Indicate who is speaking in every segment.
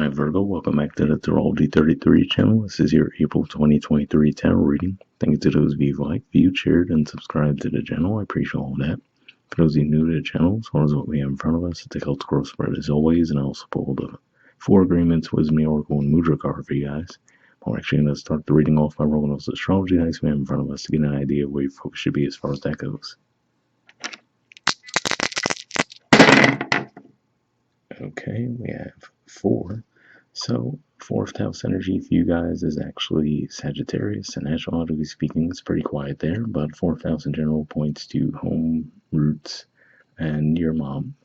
Speaker 1: Hi Virgo, welcome back to the Astrology 33 channel. This is your April 2023 tarot reading. Thank you to those of you who liked, viewed, shared, and subscribed to the channel. I appreciate all of that. For those of you new to the channel, as well as what we have in front of us, it's a cult growth spread as always, and I also pulled the 4 agreements, wisdom, oracle, and Mudra card for you guys. We're actually going to start the reading off by rolling those astrology dice we have in front of us to get an idea of where your focus should be as far as that goes. Okay, we have 4. So, 4th house energy for you guys is actually Sagittarius, and astrologically speaking, it's pretty quiet there, but 4th house in general points to home, roots, and your mom.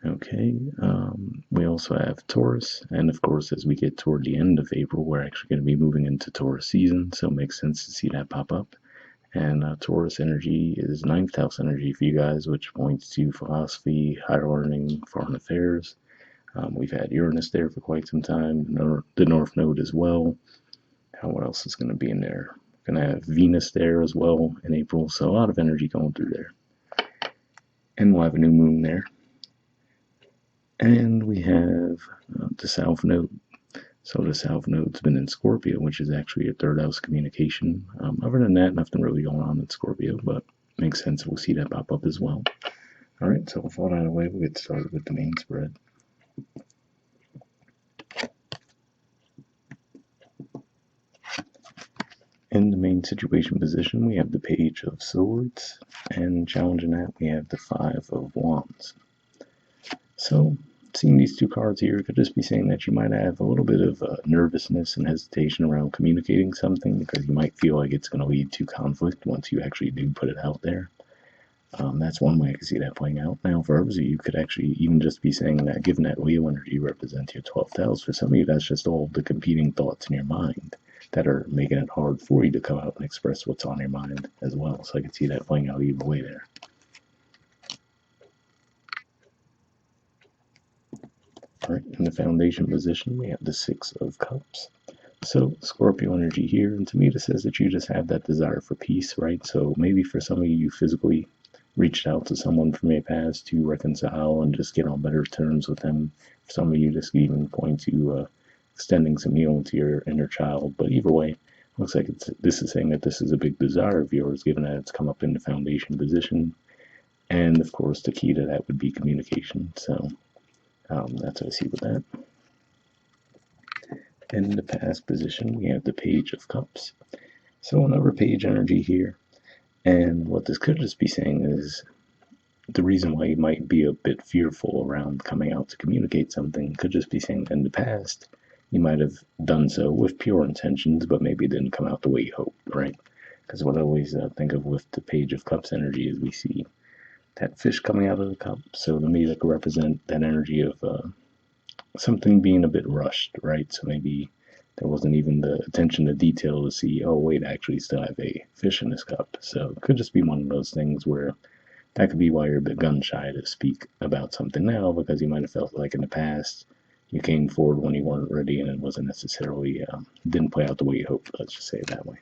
Speaker 1: Okay, we also have Taurus, and of course, as we get toward the end of April, we're actually going to be moving into Taurus season, so it makes sense to see that pop up. And Taurus energy is 9th house energy for you guys, which points to philosophy, higher learning, foreign affairs. We've had Uranus there for quite some time, the North Node as well. What else is going to be in there? We're going to have Venus there as well in April, so a lot of energy going through there. And we'll have a new moon there. And we have the South Node. So the South Node's been in Scorpio, which is actually your 3rd house communication. Other than that, nothing really going on in Scorpio, but makes sense. We'll see that pop up as well. All right, so with all that out of the way, we'll get started with the main spread. In the main situation position, we have the Page of Swords, and challenging that, we have the 5 of Wands. So, seeing these 2 cards here could just be saying that you might have a little bit of nervousness and hesitation around communicating something because you might feel like it's going to lead to conflict once you actually do put it out there. That's one way I can see that playing out. Now, for others of you, could actually even just be saying that given that Leo energy represents your 12th house, for some of you, that's just all the competing thoughts in your mind that are making it hard for you to come out and express what's on your mind as well. So I can see that playing out either way there. All right, in the foundation position, we have the 6 of Cups. So Scorpio energy here, and to me this says that you just have that desire for peace, right? So maybe for some of you, you physically reached out to someone from your past to reconcile and just get on better terms with them. For some of you, this could even point to extending some healing to your inner child. But either way, looks like this is saying that this is a big desire of yours, given that it's come up in the foundation position. And of course, the key to that would be communication. So that's what I see with that. In the past position, we have the Page of Cups. So another page energy here. And what this could just be saying is the reason why you might be a bit fearful around coming out to communicate something could just be saying that in the past, you might have done so with pure intentions, but maybe it didn't come out the way you hoped, right? Because what I always think of with the Page of Cups energy is we see that fish coming out of the cup. So to me, that could represent that energy of something being a bit rushed, right? So maybe there wasn't even the attention to detail to see, oh wait, I actually still have a fish in this cup. So it could just be one of those things where that could be why you're a bit gun shy to speak about something now, because you might have felt like in the past you came forward when you weren't ready and it wasn't necessarily, didn't play out the way you hoped. Let's just say it that way.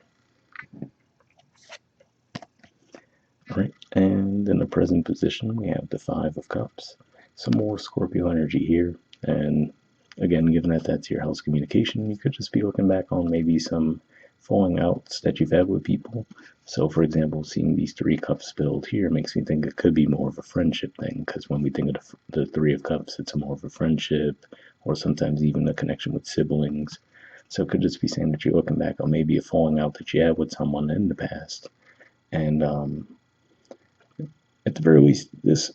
Speaker 1: All right, and in the present position, we have the 5 of Cups. Some more Scorpio energy here. And again, given that that's your house communication, you could just be looking back on maybe some falling outs that you've had with people. So, for example, seeing these 3 cups build here makes me think it could be more of a friendship thing, because when we think of the 3 of Cups, it's more of a friendship, or sometimes even a connection with siblings. So it could just be saying that you're looking back on maybe a falling out that you had with someone in the past. And at the very least, this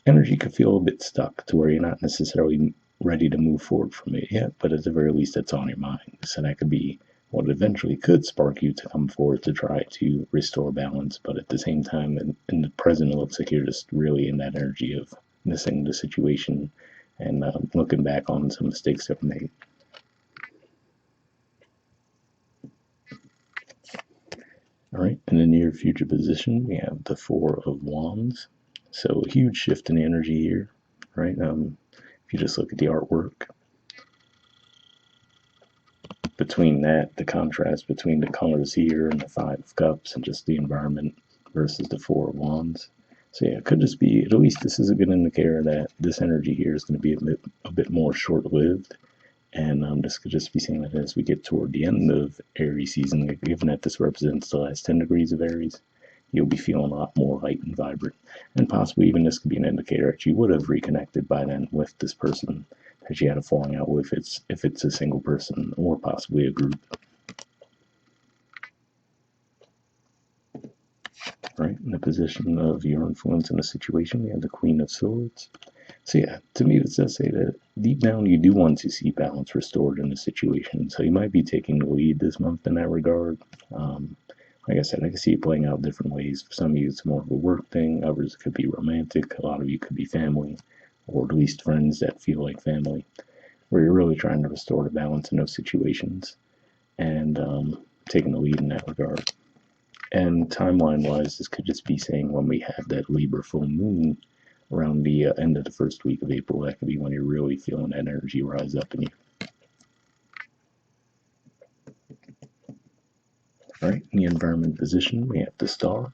Speaker 1: energy could feel a bit stuck to where you're not necessarily ready to move forward from it yet, but at the very least it's on your mind. So that could be what eventually could spark you to come forward to try to restore balance, but at the same time, in the present, it looks like you're just really in that energy of missing the situation and looking back on some mistakes that were made. All right, in the near future position, we have the 4 of Wands. So a huge shift in energy here, right? If you just look at the artwork, between that, the contrast between the colors here and the 5 of Cups and just the environment versus the 4 of Wands, So yeah, it could just be, at least this is a good indicator that this energy here is going to be a bit more short-lived. And this could just be saying that as we get toward the end of Aries season, given that this represents the last 10 degrees of Aries, you'll be feeling a lot more light and vibrant. And possibly even this could be an indicator that you would have reconnected by then with this person that you had a falling out with, if it's a single person or possibly a group. Right, in the position of your influence in a situation, we have the Queen of Swords. So yeah, to me, this does say that deep down you do want to see balance restored in the situation. So you might be taking the lead this month in that regard. Like I said, I can see it playing out different ways. For some of you, it's more of a work thing. Others, it could be romantic. A lot of you could be family, or at least friends that feel like family, where you're really trying to restore the balance in those situations and taking the lead in that regard. And timeline-wise, this could just be saying when we have that Libra full moon around the end of the first week of April, that could be when you're really feeling that energy rise up in you. All right, in the environment position, we have the Star.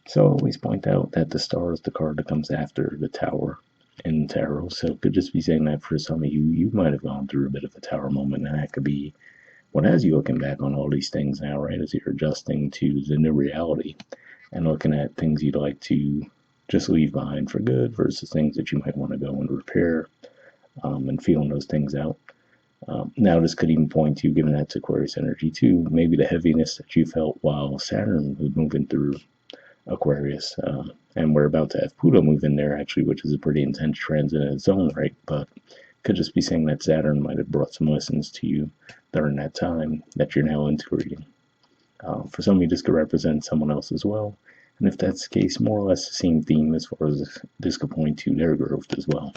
Speaker 1: So I always point out that the Star is the card that comes after the Tower in tarot. So it could just be saying that for some of you, you might have gone through a bit of a Tower moment, and that could be what has you looking back on all these things now, right, as you're adjusting to the new reality and looking at things you'd like to just leave behind for good versus things that you might want to go and repair, and feeling those things out. Now, this could even point to, given that's Aquarius energy too, maybe the heaviness that you felt while Saturn was moving through Aquarius. And we're about to have Pluto move in there, actually, which is a pretty intense transit in its own right, but could just be saying that Saturn might have brought some lessons to you during that time that you're now integrating. For some of you, this could represent someone else as well. And if that's the case, more or less the same theme as far as this could point to their growth as well.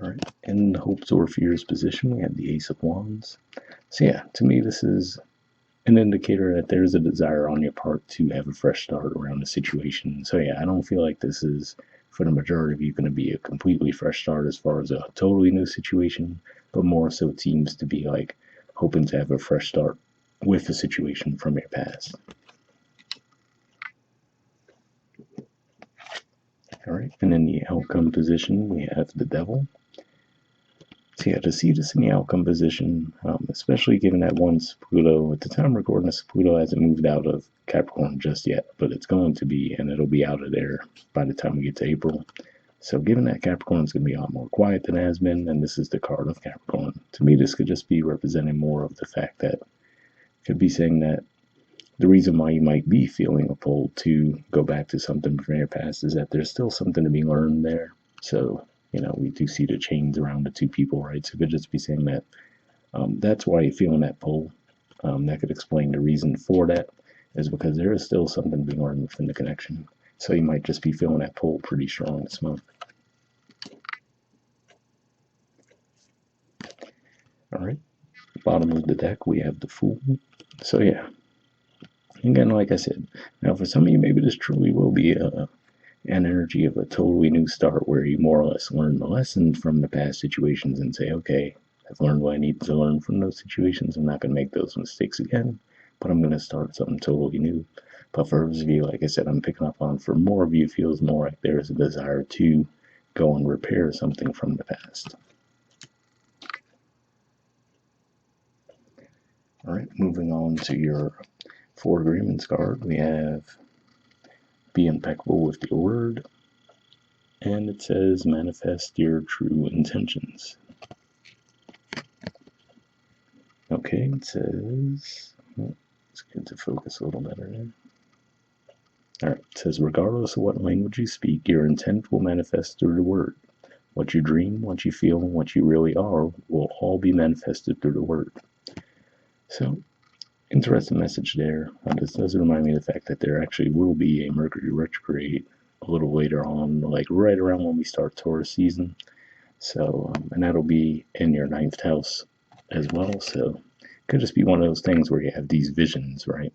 Speaker 1: All right, in the hopes or fears position, we have the Ace of Wands. So yeah, to me, this is an indicator that there's a desire on your part to have a fresh start around the situation. So yeah, I don't feel like this is, for the majority of you, going to be a completely fresh start as far as a totally new situation, but more so it seems to be like hoping to have a fresh start with a situation from your past. All right, and in the outcome position, we have the Devil. So yeah, to see this in the outcome position, especially given that once Pluto, at the time of recording this, Pluto hasn't moved out of Capricorn just yet, but it's going to be, and it'll be out of there by the time we get to April. So given that Capricorn is going to be a lot more quiet than it has been, and this is the card of Capricorn, to me this could just be representing more of the fact that, could be saying that the reason why you might be feeling a pull to go back to something from your past is that there's still something to be learned there. So we do see the chains around the two people, right? So it could just be saying that that's why you're feeling that pull. That could explain the reason for that, is because there is still something to be learned within the connection. So you might just be feeling that pull pretty strong this month. All right, bottom of the deck, we have the Fool. So yeah, again, like I said, now for some of you, maybe this truly will be an energy of a totally new start where you more or less learn the lessons from the past situations and say, okay, I've learned what I need to learn from those situations. I'm not going to make those mistakes again, but I'm going to start something totally new. But for others of you, like I said, I'm picking up on, for more of you, feels more like there's a desire to go and repair something from the past. All right, moving on to your 4 agreements card, we have be impeccable with your word, and it says manifest your true intentions. Okay, it says, it's good to focus a little better there. All right, it says, regardless of what language you speak, your intent will manifest through the word. What you dream, what you feel, and what you really are will all be manifested through the word. So, interesting message there. This does remind me of the fact that there actually will be a Mercury retrograde a little later on, like right around when we start Taurus season. So, and that'll be in your 9th house as well. So, it could just be one of those things where you have these visions, right?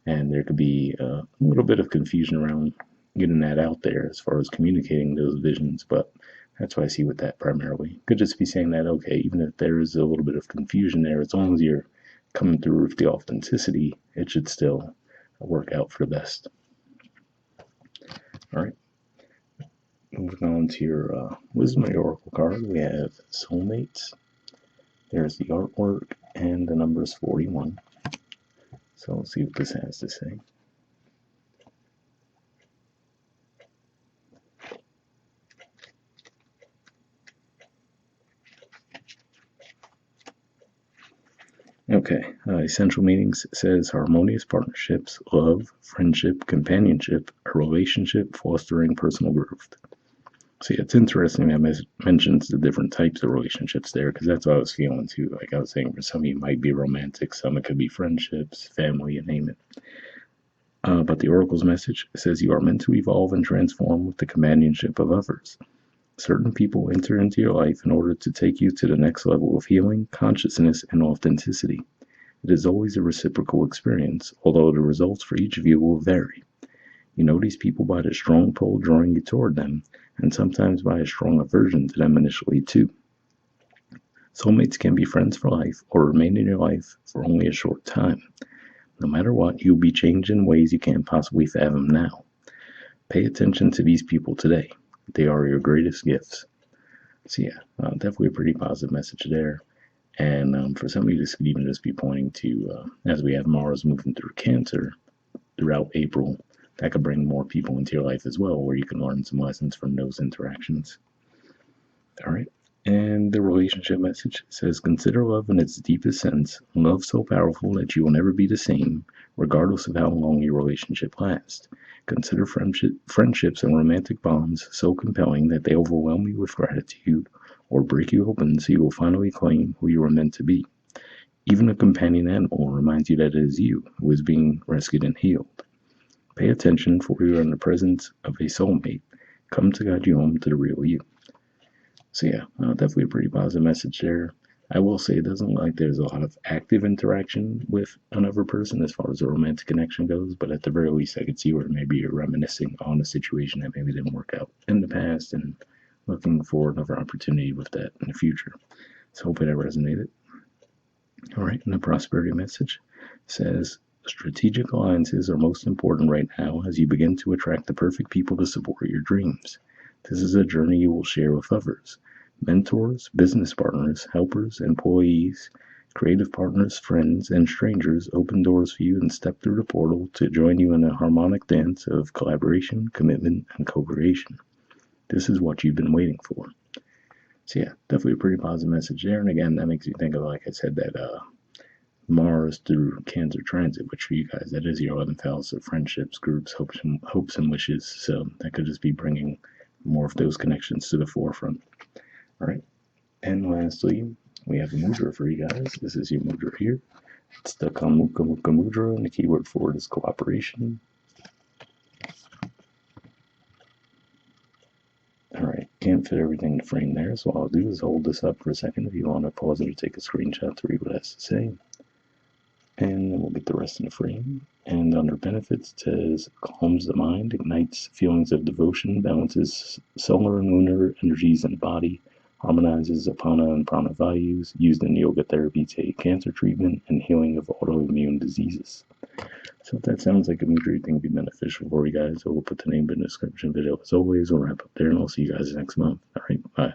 Speaker 1: And there could be a little bit of confusion around getting that out there as far as communicating those visions, but that's what I see with that primarily. Could just be saying that, okay, even if there is a little bit of confusion there, as long as you're coming through with the authenticity, it should still work out for the best. All right. Moving on to your Wisdom Oracle card, we have Soulmates. There's the artwork, and the number is 41. So let's see what this has to say. Okay, essential meanings says harmonious partnerships, love, friendship, companionship, a relationship fostering personal growth. See, it's interesting that mentions the different types of relationships there, because that's what I was feeling too. Like I was saying, for some of you it might be romantic, some it could be friendships, family, you name it. But the Oracle's message says you are meant to evolve and transform with the companionship of others. Certain people enter into your life in order to take you to the next level of healing, consciousness, and authenticity. It is always a reciprocal experience, although the results for each of you will vary. You know these people by the strong pull drawing you toward them, and sometimes by a strong aversion to them initially too. Soulmates can be friends for life or remain in your life for only a short time. No matter what, you'll be changed in ways you can't possibly fathom now. Pay attention to these people today. They are your greatest gifts. So yeah, definitely a pretty positive message there. And for some of you, this could even just be pointing to, as we have Mars moving through Cancer throughout April, that could bring more people into your life as well, where you can learn some lessons from those interactions. All right. And the relationship message says, consider love in its deepest sense, love so powerful that you will never be the same, regardless of how long your relationship lasts. Consider friendships and romantic bonds so compelling that they overwhelm you with gratitude or break you open so you will finally claim who you were meant to be. Even a companion animal reminds you that it is you who is being rescued and healed. Pay attention, for you are in the presence of a soulmate. Come to guide you home to the real you. So yeah, definitely a pretty positive message there. I will say it doesn't look like there's a lot of active interaction with another person as far as a romantic connection goes, but at the very least I could see where maybe you're reminiscing on a situation that maybe didn't work out in the past and looking for another opportunity with that in the future. So hopefully that resonated. All right, and the prosperity message says, strategic alliances are most important right now as you begin to attract the perfect people to support your dreams. This is a journey you will share with others. Mentors, business partners, helpers, employees, creative partners, friends, and strangers open doors for you and step through the portal to join you in a harmonic dance of collaboration, commitment, and co-creation. This is what you've been waiting for. So yeah, definitely a pretty positive message there. And again, that makes me think of, like I said, that Mars through Cancer transit, which for you guys, that is your 11th house of friendships, groups, hopes and wishes. So that could just be bringing more of those connections to the forefront. All right. And lastly, we have a mudra for you guys. This is your mudra here. It's the Chonmukha Mukha mudra, and the keyword for it is cooperation. All right, can't fit everything in the frame there, so all I'll do is hold this up for a second if you want to pause it or take a screenshot to read what it has to say. And then we'll get the rest in the frame. And under benefits, it says calms the mind, ignites feelings of devotion, balances solar and lunar energies in the body, harmonizes apana and prana values, used in yoga therapy to aid cancer treatment and healing of autoimmune diseases. So if that sounds like a mudra you think would be beneficial for you guys, I will put the name in the description video as always. We'll wrap up there, and I'll see you guys next month. All right, bye.